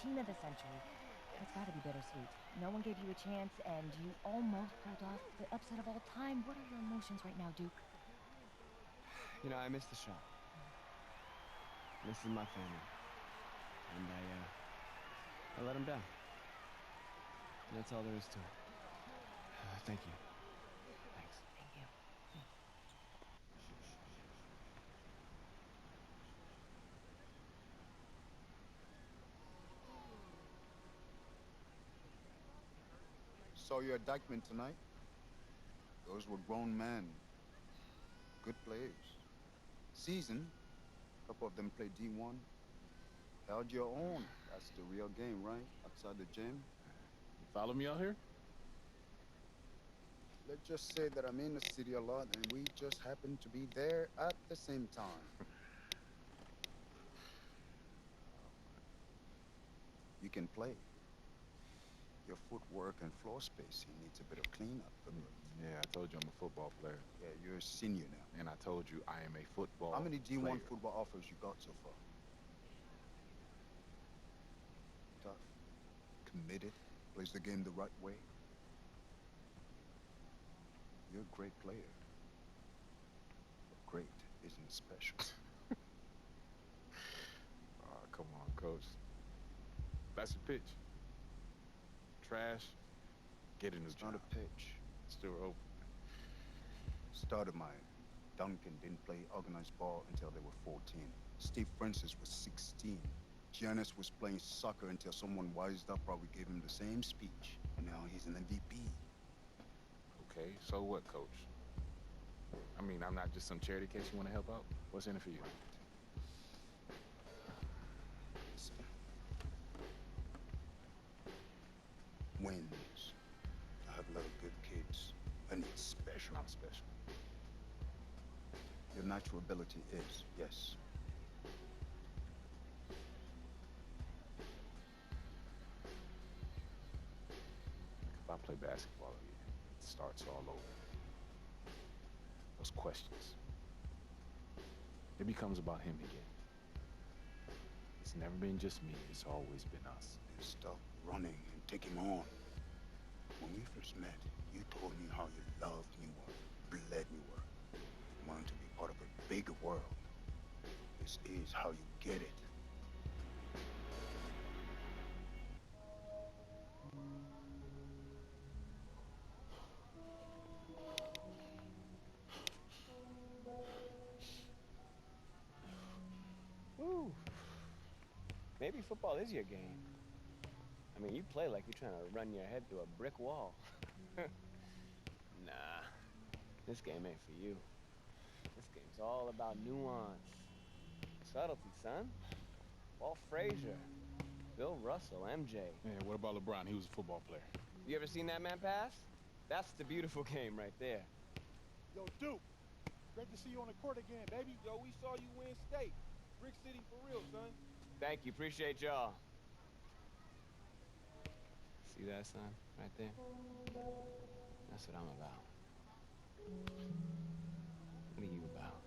team of the century. It's gotta be bittersweet. No one gave you a chance, and you almost pulled off the upset of all time. What are your emotions right now, Duke? You know, I missed the shot. This is my family. And I let him down. And that's all there is to it. Thank you. Thanks. Thank you. Saw your indictment tonight. Those were grown men. Good players. Seasoned. A couple of them played D1. Held your own. That's the real game, right? Outside the gym. You follow me out here? Let's just say that I'm in the city a lot and we just happen to be there at the same time. You can play. Your footwork and floor spacing needs a bit of cleanup. Yeah, I told you I'm a football player. Yeah, you're a senior now. And I told you I am a football How many D1 player. football offers you got so far? Tough. Committed. Plays the game the right way. You're a great player. But great isn't special. Oh, come on, coach. That's a pitch. Trash. Get in the It's not a pitch. Still open. Started mine. Duncan didn't play organized ball until they were 14. Steve Francis was 16. Giannis was playing soccer until someone wised up, probably gave him the same speech. And now he's an MVP. Okay, so what, coach? I mean, I'm not just some charity case you want to help out. What's in it for you? Wins. I have a lot of good kids. I need special. Not special. Your natural ability is, yes. If I play basketball again, it starts all over. Those questions. It becomes about him again. It's never been just me, it's always been us. And stop running and take him on. When we first met, you told me how you loved New York, bled New York. You wanted to be part of a bigger world. This is how you get it. Woo. Maybe football is your game. I mean, you play like you're trying to run your head through a brick wall. Nah, this game ain't for you. This game's all about nuance. Subtlety, son. Walt Frazier, Bill Russell, MJ. Yeah, what about LeBron? He was a football player. You ever seen that man pass? That's the beautiful game right there. Yo, Duke, great to see you on the court again, baby. Yo, we saw you win state. Brick City for real, son. Thank you, appreciate y'all. See that, son? Right there? That's what I'm about. What are you about?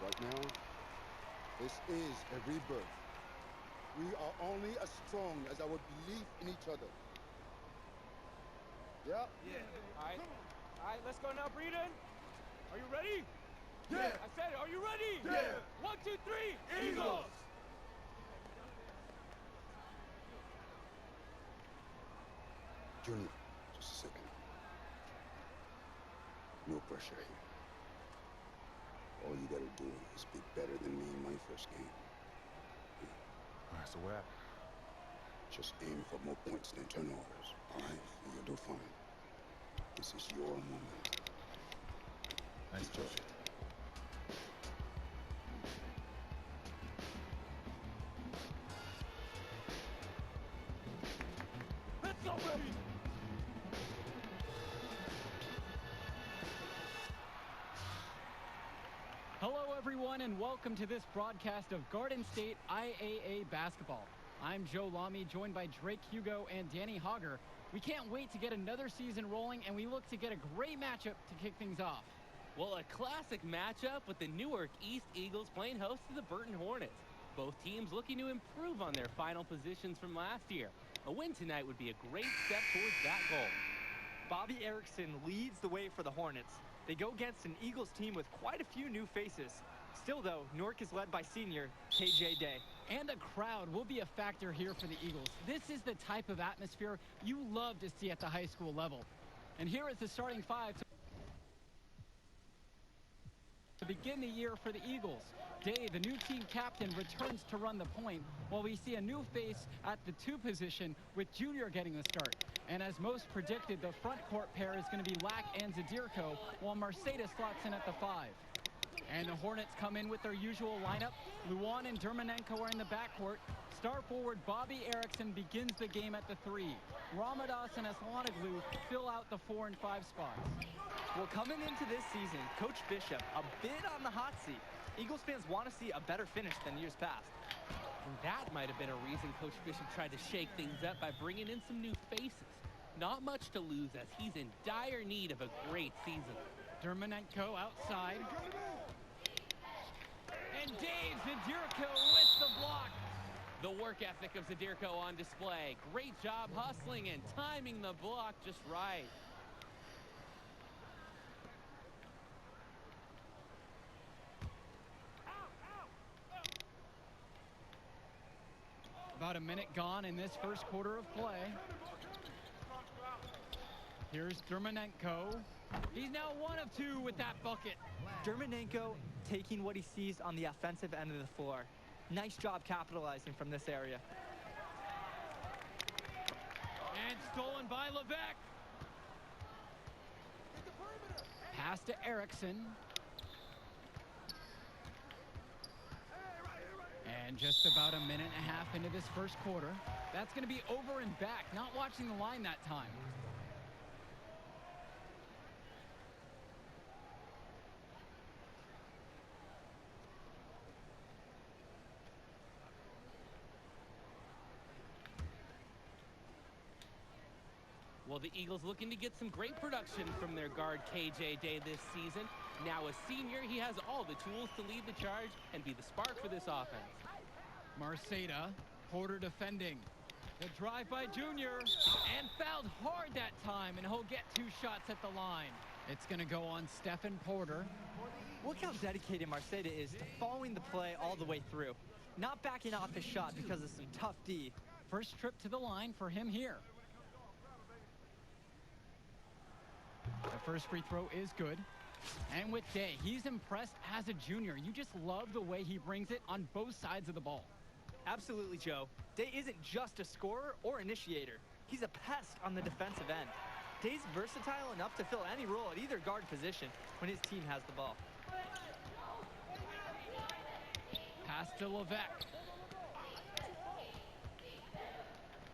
Right now, this is a rebirth. We are only as strong as our belief in each other. Yeah? Yeah. All right, let's go now, Breeden. Are you ready? Yeah. I said, are you ready? Yeah. 1, 2, 3, Eagles! Junior, just a second. No pressure here. All you gotta do is be better than me in my first game. All right, so what happened? Just aim for more points than turnovers, all right? And you'll do fine. This is your moment. Nice job. Let's go, baby! Hello, everyone, and welcome to this broadcast of Garden State IAA basketball. I'm Joe Lamy, joined by Drake Hugo and Danny Hogger. We can't wait to get another season rolling, and we look to get a great matchup to kick things off. Well, a classic matchup with the Newark East Eagles playing host to the Burton Hornets. Both teams looking to improve on their final positions from last year. A win tonight would be a great step towards that goal. Bobby Erickson leads the way for the Hornets. They go against an Eagles team with quite a few new faces. Still, though, Newark is led by senior KJ Day. And a crowd will be a factor here for the Eagles. This is the type of atmosphere you love to see at the high school level. And here is the starting five to begin the year for the Eagles. Day, the new team captain, returns to run the point, while we see a new face at the 2 position with Junior getting the start. And as most predicted, the front court pair is going to be Lack and Zadirko, while Mercedes slots in at the 5. And the Hornets come in with their usual lineup. Luan and Dermanenko are in the backcourt. Star forward Bobby Erickson begins the game at the 3. Ramadas and Aslanoglu fill out the 4 and 5 spots. Well, coming into this season, Coach Bishop a bit on the hot seat. Eagles fans want to see a better finish than years past. And that might have been a reason Coach Bishop tried to shake things up by bringing in some new faces. Not much to lose as he's in dire need of a great season. Dermanenko outside. And Dave Zadirko with the block. The work ethic of Zadirko on display. Great job hustling and timing the block just right. About a minute gone in this first quarter of play. Here's Dermanenko. He's now 1 of 2 with that bucket. Dermanenko taking what he sees on the offensive end of the floor. Nice job capitalizing from this area. And stolen by Levesque. Pass to Erickson. And just about a minute and a half into this first quarter. That's going to be over and back. Not watching the line that time. Well, the Eagles looking to get some great production from their guard KJ Day this season. Now a senior, he has all the tools to lead the charge and be the spark for this offense. Marceda, Porter defending. The drive by Junior, and fouled hard that time, and he'll get 2 shots at the line. It's going to go on Stephen Porter. Look how dedicated Marceda is to following the play all the way through. Not backing off his shot because of some tough D. First trip to the line for him here. The first free throw is good. And with Day, he's impressed as a junior. You just love the way he brings it on both sides of the ball. Absolutely, Joe. Day isn't just a scorer or initiator. He's a pest on the defensive end. Day's versatile enough to fill any role at either guard position when his team has the ball. Pass to Levesque.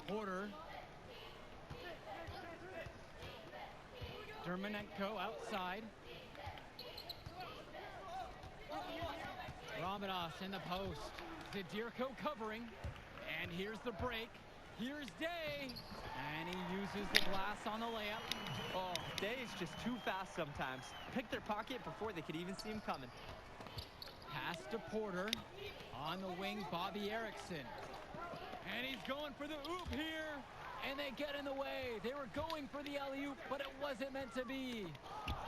Porter. Dermanenko outside. Ramadas in the post. Zadirko covering. And here's the break. Here's Day. And he uses the glass on the layup. Oh, Day is just too fast sometimes. Pick their pocket before they could even see him coming. Pass to Porter. On the wing, Bobby Erickson. And he's going for the oop here. And they get in the way. They were going for the alley-oop, but it wasn't meant to be.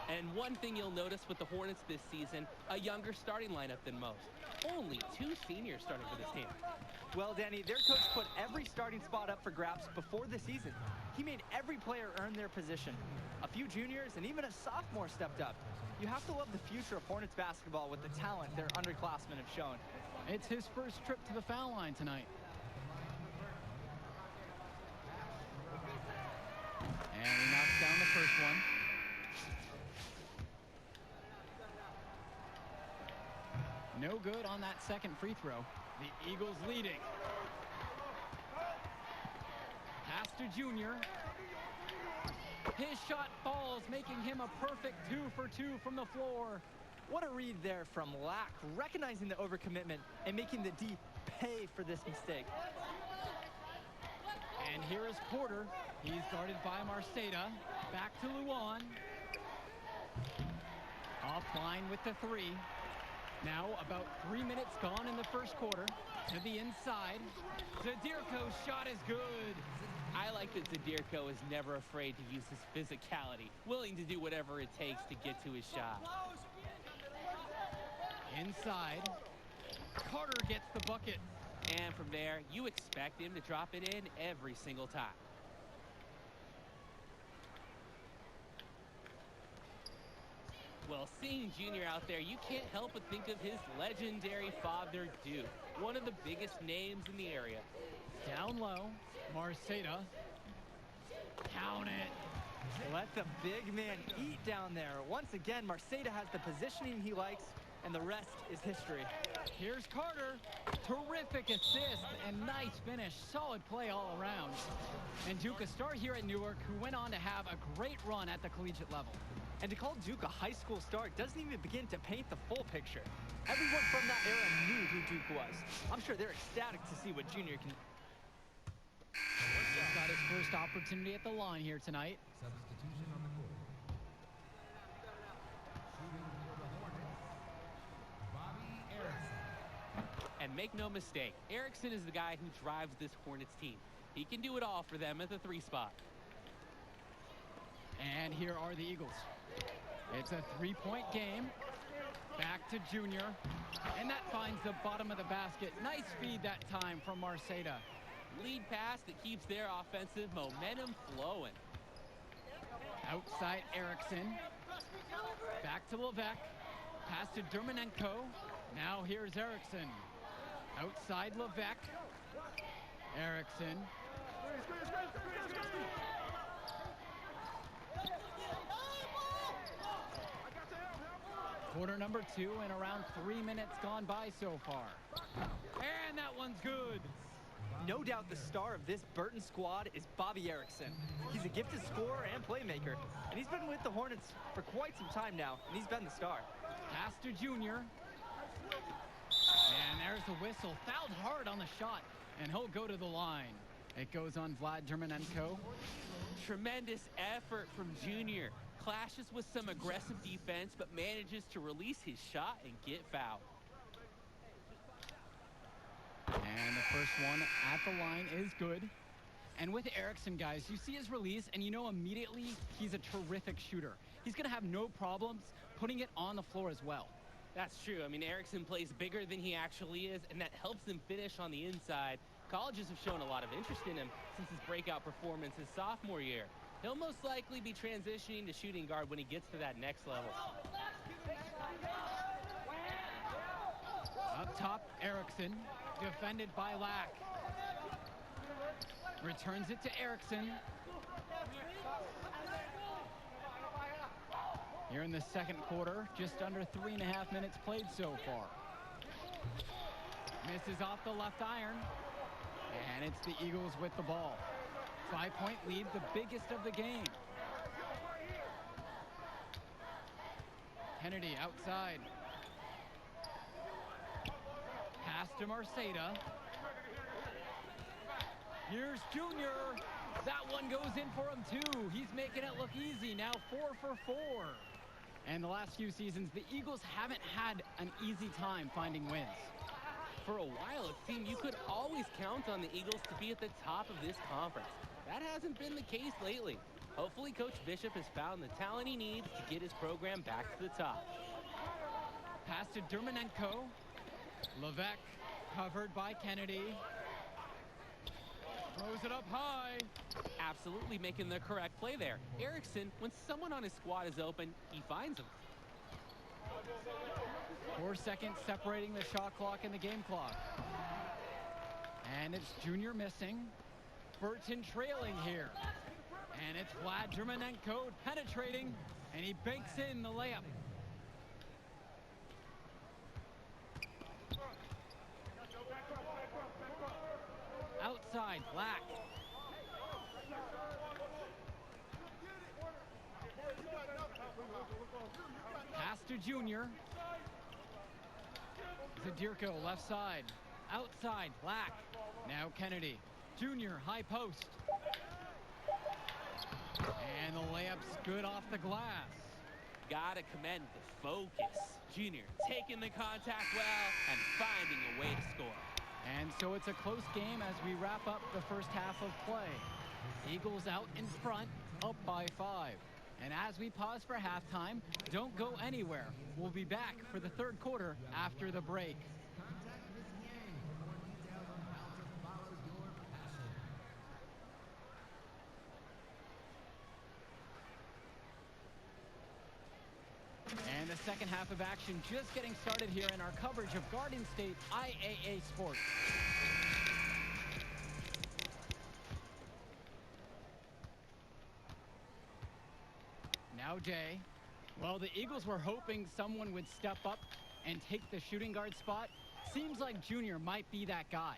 And one thing you'll notice with the Hornets this season, a younger starting lineup than most. Only 2 seniors starting for this team. Well, Danny, their coach put every starting spot up for grabs before the season. He made every player earn their position. A few juniors and even a sophomore stepped up. You have to love the future of Hornets basketball with the talent their underclassmen have shown. It's his first trip to the foul line tonight. And he knocks down the first one. No good on that second free throw. The Eagles leading. Pass to Junior. His shot falls, making him a perfect 2 for 2 from the floor. What a read there from Lack, recognizing the overcommitment and making the D pay for this mistake. And here is Porter. He's guarded by Marceda. Back to Luan. Offline with the 3. Now about 3 minutes gone in the first quarter. To the inside. Zadirko's shot is good. I like that Zadirko is never afraid to use his physicality, willing to do whatever it takes to get to his shot. Inside. Carter gets the bucket. And from there, you expect him to drop it in every single time. Well, seeing Junior out there, you can't help but think of his legendary father, Duke, one of the biggest names in the area. Down low, Marceda. Count it. Let the big man eat down there. Once again, Marceda has the positioning he likes, and the rest is history. Here's Carter. Terrific assist and nice finish. Solid play all around. And Duke, a star here at Newark, who went on to have a great run at the collegiate level. And to call Duke a high school star doesn't even begin to paint the full picture. Everyone from that era knew who Duke was. I'm sure they're ecstatic to see what Junior can. He's got his first opportunity at the line here tonight. Substitution on the court. Shooting for the Hornets, Bobby Erickson. And make no mistake, Erickson is the guy who drives this Hornets team. He can do it all for them at the 3 spot. And here are the Eagles. It's a 3-point game. Back to Junior. And that finds the bottom of the basket. Nice feed that time from Marceda. Lead pass that keeps their offensive momentum flowing. Outside Erickson. Back to Levesque. Pass to Dermanenko. Now here's Erickson. Outside Levesque. Erickson. Quarter number 2 and around 3 minutes gone by so far. And that one's good. No doubt the star of this Burton squad is Bobby Erickson. He's a gifted scorer and playmaker, and he's been with the Hornets for quite some time now, and he's been the star. Pass to Junior. And there's the whistle. Fouled hard on the shot, and he'll go to the line. It goes on Vlad Dermanenko. Tremendous effort from Junior. Clashes with some aggressive defense, but manages to release his shot and get fouled. And the first one at the line is good. And with Erickson, guys, you see his release, and you know immediately he's a terrific shooter. He's going to have no problems putting it on the floor as well. That's true. I mean, Erickson plays bigger than he actually is, and that helps him finish on the inside. Colleges have shown a lot of interest in him since his breakout performance his sophomore year. He'll most likely be transitioning to shooting guard when he gets to that next level. Up top, Erickson, defended by Lack. Returns it to Erickson. Here in the second quarter, just under 3.5 minutes played so far. Misses off the left iron. And it's the Eagles with the ball. 5-point lead, the biggest of the game. Kennedy outside. Pass to Marceda. Here's Junior. That one goes in for him too. He's making it look easy. Now 4 for 4. And the last few seasons, the Eagles haven't had an easy time finding wins. For a while, it seemed you could always count on the Eagles to be at the top of this conference. That hasn't been the case lately. Hopefully, Coach Bishop has found the talent he needs to get his program back to the top. Pass to Dermonenko. Levesque covered by Kennedy. Throws it up high. Absolutely making the correct play there. Erickson, when someone on his squad is open, he finds them. 4 seconds separating the shot clock and the game clock. And it's Junior missing. Burton trailing here. And it's Vlad Dermonenko penetrating, and he banks in the layup. Outside, Black. Pass to Junior. Zadirko, left side. Outside, Black. Now Kennedy. Junior, high post. And the layup's good off the glass. Gotta commend the focus. Junior taking the contact well and finding a way to score. And so it's a close game as we wrap up the first half of play. Eagles out in front, up by 5. And as we pause for halftime, don't go anywhere. We'll be back for the third quarter after the break. Contact Miss Yang for more details on how to follow your passion. And the second half of action just getting started here in our coverage of Garden State IAA Sports. Now Jay. Well, the Eagles were hoping someone would step up and take the shooting guard spot. Seems like Junior might be that guy.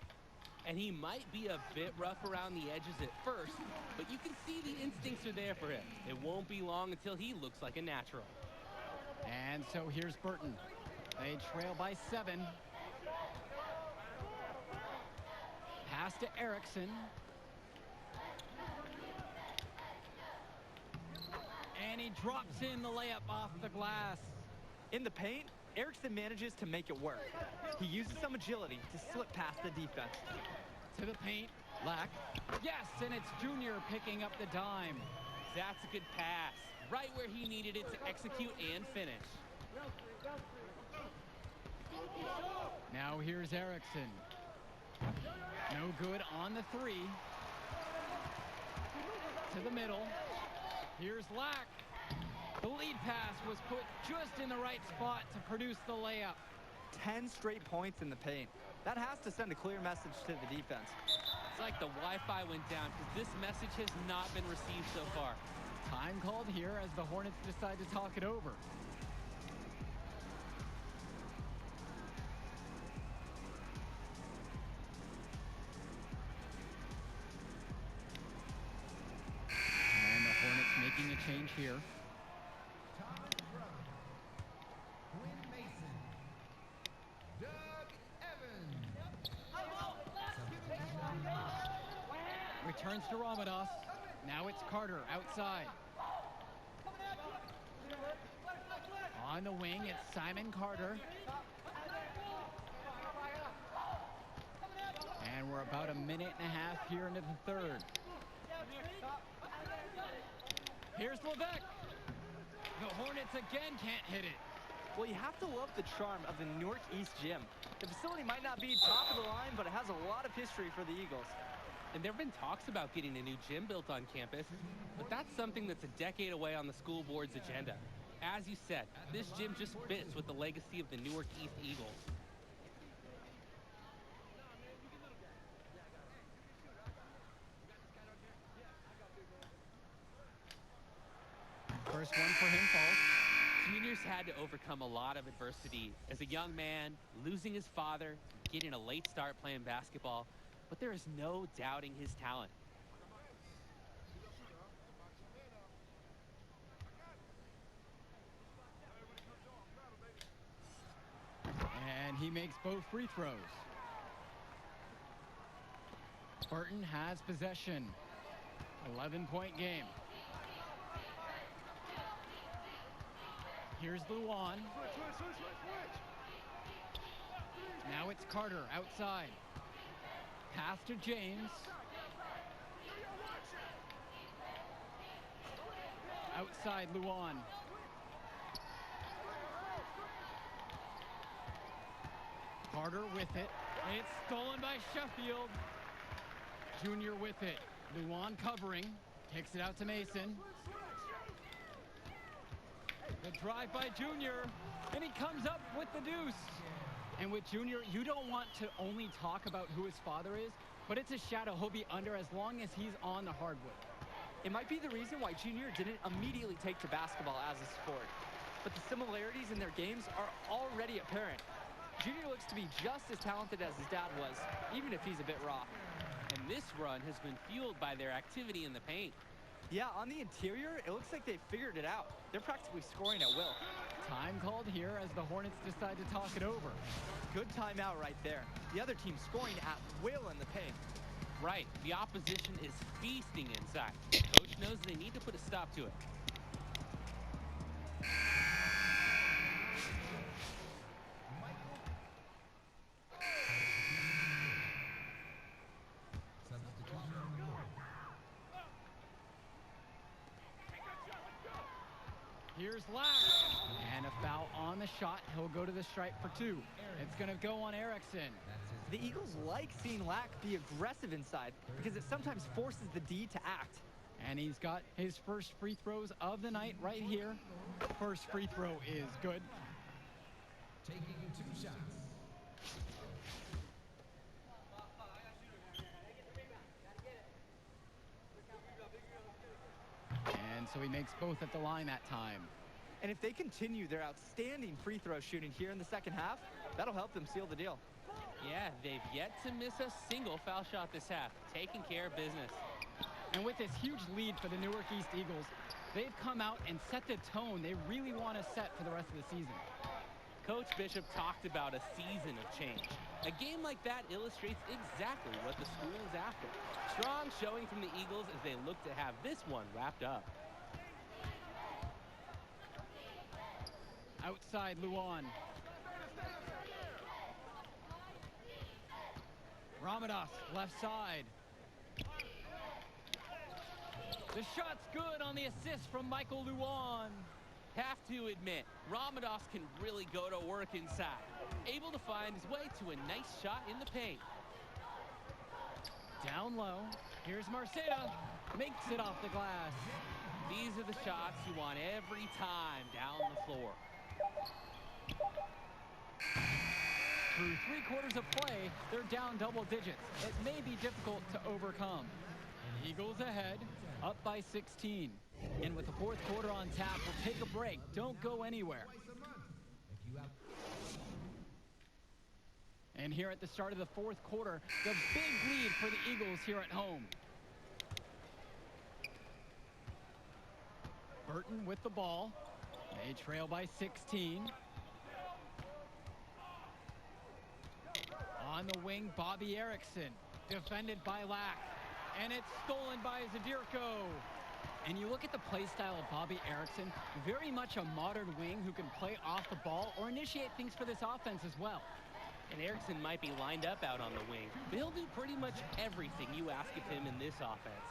And he might be a bit rough around the edges at first, but you can see the instincts are there for him. It won't be long until he looks like a natural. And so here's Burton. They trail by 7. Pass to Erickson. And he drops in the layup off the glass. In the paint, Erickson manages to make it work. He uses some agility to slip past the defense. To the paint, Lack. Yes, and it's Junior picking up the dime. That's a good pass. Right where he needed it to execute and finish. Now here's Erickson. No good on the 3. To the middle. Here's Lack. The lead pass was put just in the right spot to produce the layup. 10 straight points in the paint. That has to send a clear message to the defense. It's like the Wi-Fi went down because this message has not been received so far. Time called here as the Hornets decide to talk it over. And the Hornets making a change here. Thomas Brother, Quinn Mason, Doug Evans. Returns to Ramadas. Now it's Carter outside. On the wing, it's Simon Carter. And we're about a minute and a half here into the third. Here's Levesque. The Hornets again can't hit it. Well, you have to love the charm of the Newark East Gym. The facility might not be top of the line, but it has a lot of history for the Eagles. And there have been talks about getting a new gym built on campus, but that's something that's a decade away on the school board's agenda. As you said, this gym just fits with the legacy of the Newark East Eagles. First one for him falls. Junior's had to overcome a lot of adversity as a young man, losing his father, getting a late start playing basketball, but there is no doubting his talent. And he makes both free throws. Burton has possession. 11-point game. Here's Luan. Now it's Carter outside. Pass to James. Outside Luan. Carter with it. And it's stolen by Sheffield. Junior with it. Luan covering. Kicks it out to Mason. The drive by Junior. And he comes up with the deuce. And with Junior, you don't want to only talk about who his father is, but it's a shadow he'll be under as long as he's on the hardwood. It might be the reason why Junior didn't immediately take to basketball as a sport. But the similarities in their games are already apparent. Junior looks to be just as talented as his dad was, even if he's a bit raw. And this run has been fueled by their activity in the paint. Yeah, on the interior, it looks like they've figured it out. They're practically scoring at will. Time called here as the Hornets decide to talk it over. Good timeout right there. The other team scoring at will in the paint. Right, the opposition is feasting inside. Coach knows they need to put a stop to it. Here's Lack. And a foul on the shot. He'll go to the stripe for 2. It's going to go on Erickson. The Eagles like seeing Lack be aggressive inside because it sometimes forces the D to act. And he's got his first free throws of the night right here. First free throw is good. Taking 2 shots. And so he makes both at the line that time. And if they continue their outstanding free throw shooting here in the second half, that'll help them seal the deal. Yeah, they've yet to miss a single foul shot this half. Taking care of business. And with this huge lead for the Newark East Eagles, they've come out and set the tone they really want to set for the rest of the season. Coach Bishop talked about a season of change. A game like that illustrates exactly what the school is after. Strong showing from the Eagles as they look to have this one wrapped up. Outside Luan. Ramadas, left side. The shot's good on the assist from Michael Luan. Have to admit, Ramadas can really go to work inside. Able to find his way to a nice shot in the paint. Down low. Here's Marceda. Makes it off the glass. These are the shots you want every time down the floor. Through 3/4 of play, they're down double digits. It may be difficult to overcome. Eagles ahead, up by 16. And with the fourth quarter on tap, we'll take a break. Don't go anywhere. And here at the start of the fourth quarter, the big lead for the Eagles here at home. Burton with the ball. They trail by 16. On the wing, Bobby Erickson, defended by Lack. And it's stolen by Zadirko. And you look at the play style of Bobby Erickson, very much a modern wing who can play off the ball or initiate things for this offense as well. And Erickson might be lined up out on the wing, but he'll do pretty much everything you ask of him in this offense.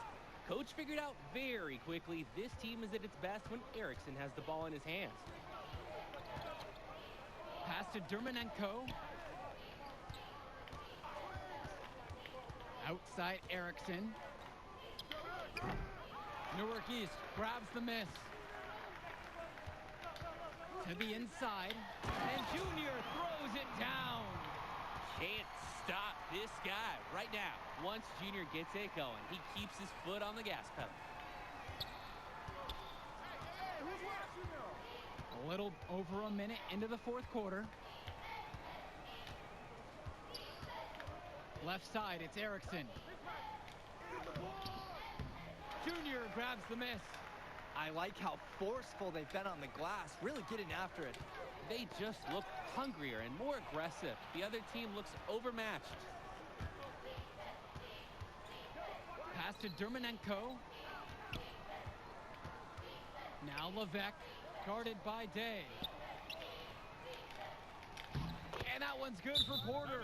Coach figured out very quickly this team is at its best when Erickson has the ball in his hands. Pass to Dermanenko. Outside Erickson. Newark East grabs the miss. To the inside. And Junior throws it down. Can't stop this guy right now. Once Junior gets it going, he keeps his foot on the gas pedal. A little over a minute into the fourth quarter. Left side, it's Erickson. Junior grabs the miss. I like how forceful they've been on the glass, really getting after it. They just look hungrier and more aggressive. The other team looks overmatched. Pass to Dermanenko. Now Levesque Guarded by Day. And that one's good for Porter.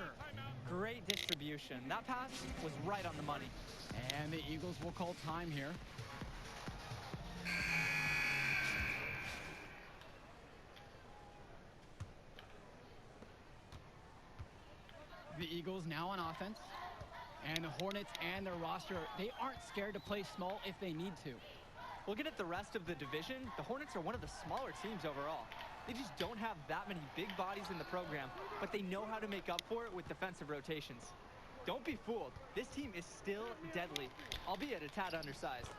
Great distribution. That pass was right on the money. And the Eagles will call time here. The Eagles now on offense. And the Hornets and their roster, they aren't scared to play small if they need to. Looking at the rest of the division, the Hornets are one of the smaller teams overall. They just don't have that many big bodies in the program, but they know how to make up for it with defensive rotations. Don't be fooled. This team is still deadly, albeit a tad undersized.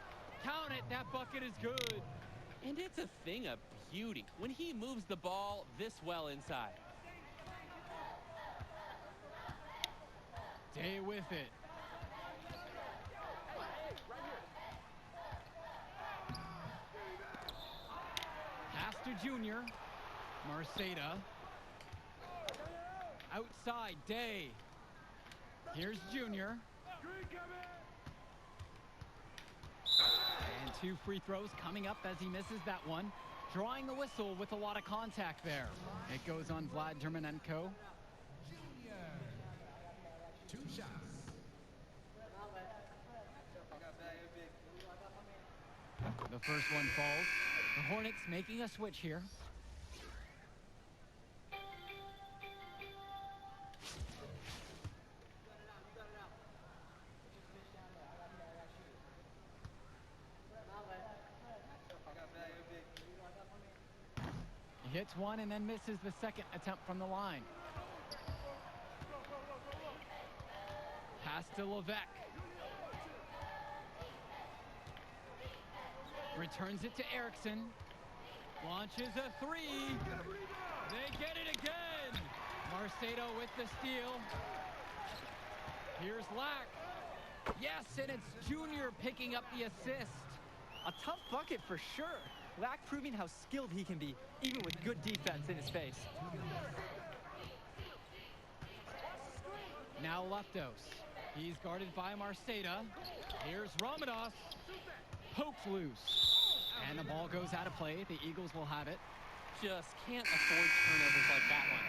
Count it, that bucket is good. And it's a thing of beauty when he moves the ball this well inside. Day with it. Pass to Junior. Marceda. Outside, Day. Here's Junior. And 2 free throws coming up as he misses that one. Drawing the whistle with a lot of contact there. It goes on Vlad Germanenko. Junior. 2 shots. The first one falls. The Hornets making a switch here. He hits one and then misses the second attempt from the line. Pass to Levesque. Returns it to Erickson. Launches a 3. They get it again. Marceda with the steal. Here's Lack. Yes, and it's Junior picking up the assist. A tough bucket for sure. Lack proving how skilled he can be, even with good defense in his face. Now Leftos. He's guarded by Marceda. Here's Ramadas. Pokes loose. And the ball goes out of play. The Eagles will have it. Just can't afford turnovers like that one.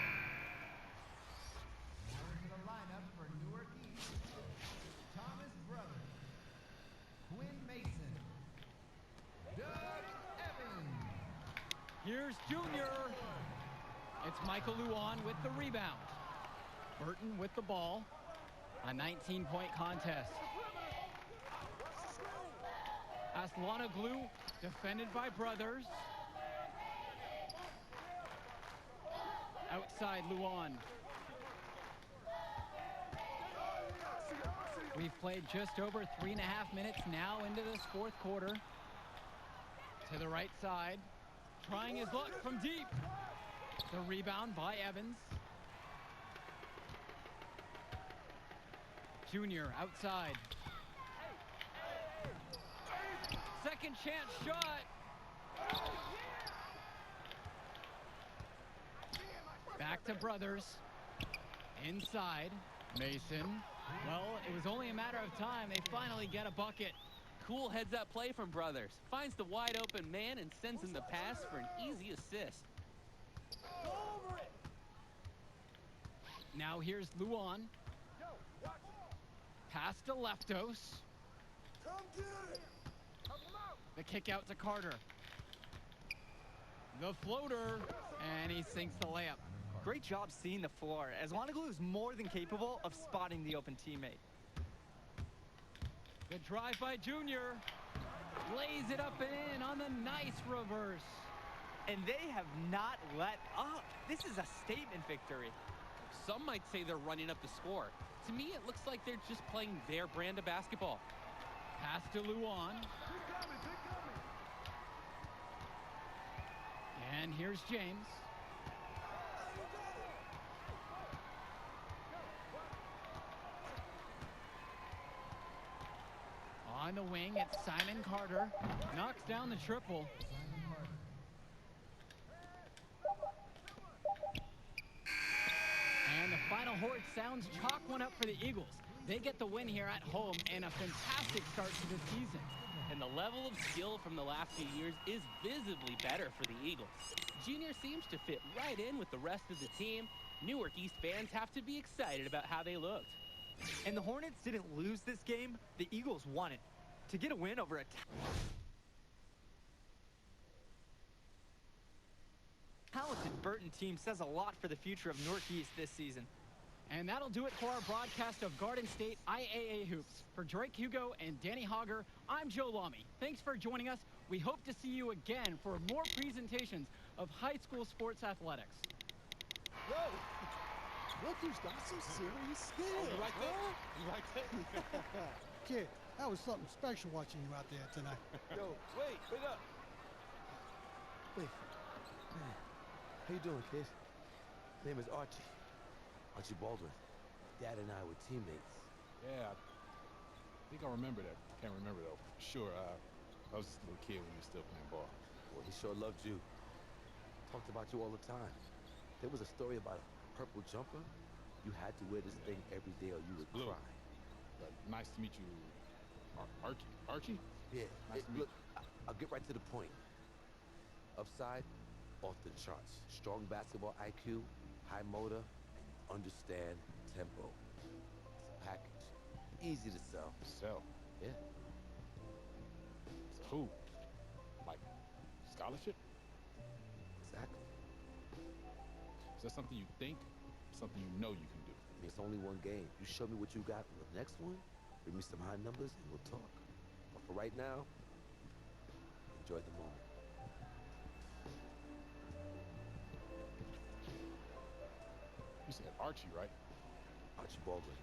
Now into the lineup for Newark East. Thomas Brothers. Quinn Mason. Doug Evans. Here's Junior. It's Michael Luan with the rebound. Burton with the ball. A 19-point contest. Aslanoglu defended by Brothers. Outside Luan. We've played just over 3.5 minutes now into this fourth quarter. To the right side. Trying his luck from deep. The rebound by Evans. Junior outside. Second chance shot. Back to Brothers. Inside. Mason. Well, it was only a matter of time. They finally get a bucket. Cool heads-up play from Brothers. Finds the wide-open man and sends him the pass for an easy assist. Now here's Luan. Pass to Leftos. The kick out to Carter. The floater, and he sinks the layup. Great job seeing the floor, as Aslanoglu is more than capable of spotting the open teammate. The drive by Junior. Lays it up and in on the nice reverse. And they have not let up. This is a statement victory. Some might say they're running up the score. To me, it looks like they're just playing their brand of basketball. Pass to Luan. And here's James. On the wing, it's Simon Carter. Knocks down the triple. And the final horde sounds chalk one up for the Eagles. They get the win here at home and a fantastic start to the season. And the level of skill from the last few years is visibly better for the Eagles. Junior seems to fit right in with the rest of the team. Newark East fans have to be excited about how they looked. And the Hornets didn't lose this game, the Eagles won it. To get a win over a talented Burton team says a lot for the future of Newark East this season. And that'll do it for our broadcast of Garden State IAA Hoops. For Drake Hugo and Danny Hogger, I'm Joe Lamy. Thanks for joining us. We hope to see you again for more presentations of high school sports athletics. Yo, look who's got some serious skills. You like that? You like that? Kid, that was something special watching you out there tonight. Yo, wait up. Wait. Man, how you doing, kid? My name is Archie. Archie Baldwin. Dad and I were teammates. Yeah, I think I remember that. Can't remember, though. Sure, I was just a little kid when you were still playing ball. Well, he sure loved you. Talked about you all the time. There was a story about a purple jumper. You had to wear this thing every day or you would Blue. cry. Nice to meet you, Archie. Archie? Yeah. Nice to meet Look, I'll get right to the point. Upside, off the charts. Strong basketball IQ, high motor, and understand tempo. It's a package. Easy to sell. Sell. Yeah. So who? Like, scholarship? Exactly. Is that something you think? Something you know you can do? I mean, it's only one game. You show me what you got in the next one, bring me some high numbers, and we'll talk. But for right now, enjoy the moment. You said Archie, right? Archie Baldwin.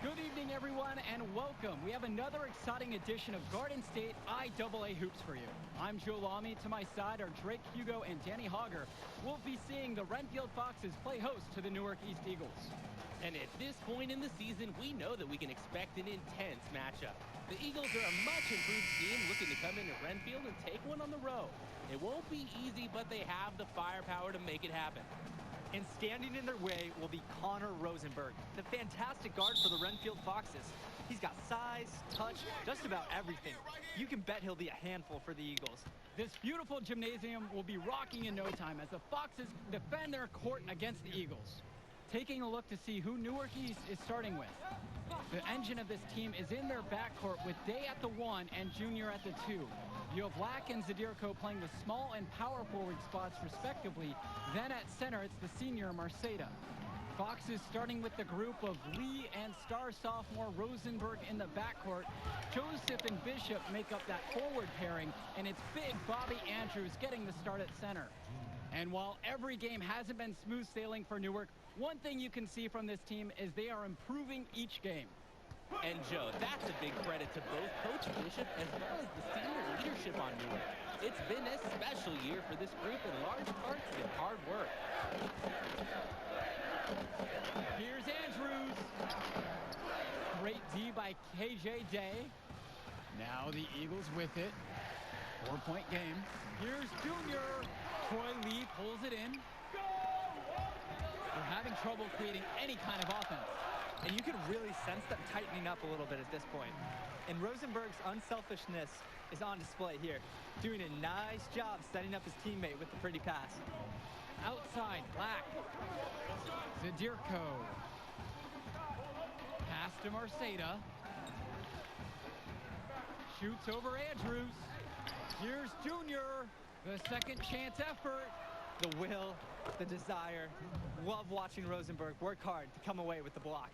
Good evening, everyone, and welcome. We have another exciting edition of Garden State IAA Hoops for you. I'm Joe Lamy. To my side are Drake Hugo and Danny Hogger. We'll be seeing the Renfield Foxes play host to the Newark East Eagles. And at this point in the season, we know that we can expect an intense matchup. The Eagles are a much improved team looking to come into Renfield and take one on the road. It won't be easy, but they have the firepower to make it happen. And standing in their way will be Connor Rosenberg, the fantastic guard for the Renfield Foxes. He's got size, touch, just about everything. You can bet he'll be a handful for the Eagles. This beautiful gymnasium will be rocking in no time as the Foxes defend their court against the Eagles. Taking a look to see who Newark East is starting with. The engine of this team is in their backcourt with Day at the 1 and Junior at the 2. You have Black and Zadirko playing the small and power forward spots respectively. Then at center, it's the senior Marceda. Foxes starting with the group of Lee and star sophomore Rosenberg in the backcourt. Joseph and Bishop make up that forward pairing, and it's big Bobby Andrews getting the start at center. And while every game hasn't been smooth sailing for Newark, one thing you can see from this team is they are improving each game. And Joe, that's a big credit to both Coach Bishop as well as the senior leadership on Newark. It's been a special year for this group in large part to their hard work. Here's Andrews. Great D by KJ Day. Now the Eagles with it. 4-point game. Here's Junior. Troy Lee pulls it in. They're having trouble creating any kind of offense. And you can really sense them tightening up a little bit at this point. And Rosenberg's unselfishness is on display here, doing a nice job setting up his teammate with the pretty pass. Outside, Black. Zadirko. Pass to Marceda. Shoots over Andrews. Here's Junior. The second chance effort. The will, the desire. Love watching Rosenberg work hard to come away with the block.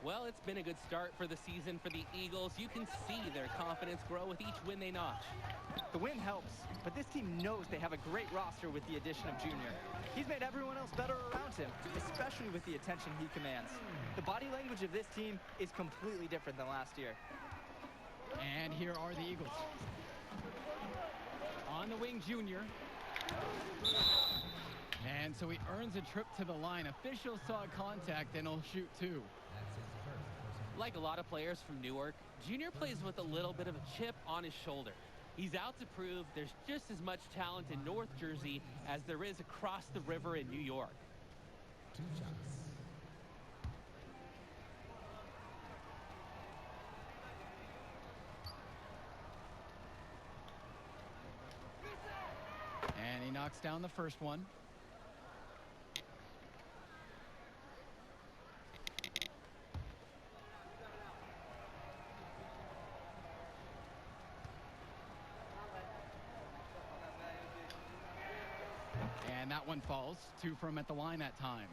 Well, it's been a good start for the season for the Eagles. You can see their confidence grow with each win they notch. The win helps, but this team knows they have a great roster with the addition of Junior. He's made everyone else better around him, especially with the attention he commands. The body language of this team is completely different than last year. And here are the Eagles. On the wing, Junior. And so he earns a trip to the line. Officials saw contact, and he'll shoot two. Like a lot of players from Newark, Junior plays with a little bit of a chip on his shoulder. He's out to prove there's just as much talent in North Jersey as there is across the river in New York. 2 shots. And he knocks down the first one. And that one falls. 2 from at the line that time.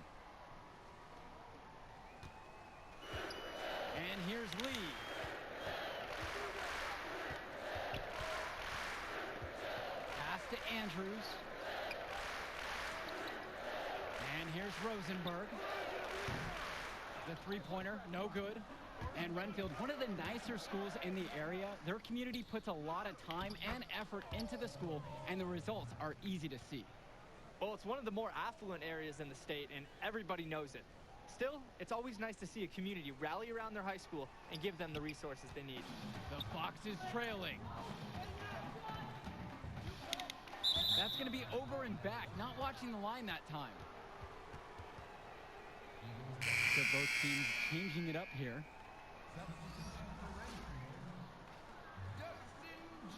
And here's Lee. Pass to Andrews. And here's Rosenberg. The three-pointer, no good. And Renfield, one of the nicer schools in the area. Their community puts a lot of time and effort into the school, and the results are easy to see. Well, it's one of the more affluent areas in the state, and everybody knows it. Still, it's always nice to see a community rally around their high school and give them the resources they need. The Fox is trailing. That's going to be over and back, not watching the line that time. So both teams changing it up here.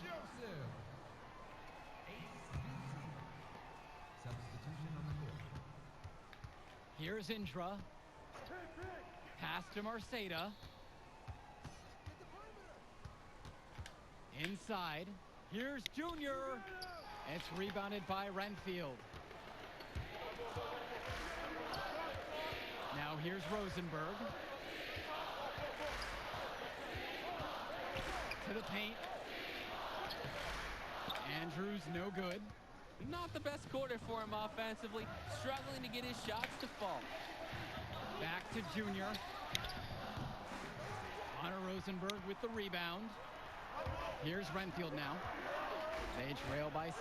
Joseph. Substitution on the court. Here's Indra. Pass to Marceda. Inside. Here's Junior. It's rebounded by Renfield. Now here's Rosenberg. To the paint. Andrews, no good. Not the best quarter for him offensively, struggling to get his shots to fall. Back to Junior. Connor Rosenberg with the rebound. Here's Renfield now. They trail by 6.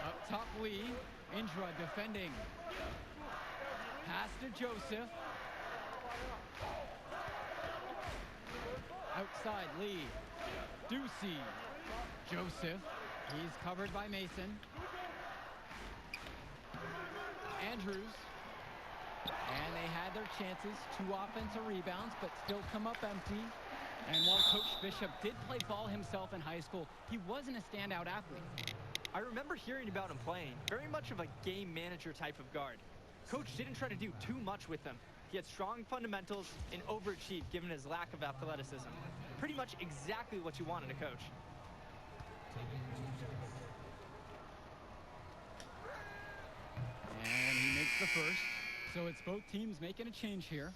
Up top, Lee. Indra defending. Pass to Joseph. Outside, Lee. Ducey. Joseph. He's covered by Mason. Andrews. And they had their chances. 2 offensive rebounds, but still come up empty. And while Coach Bishop did play ball himself in high school, he wasn't a standout athlete. I remember hearing about him playing, very much of a game manager type of guard. Coach didn't try to do too much with him. He had strong fundamentals and overachieved given his lack of athleticism. Pretty much exactly what you want in a coach. And he makes the first. So it's both teams making a change here.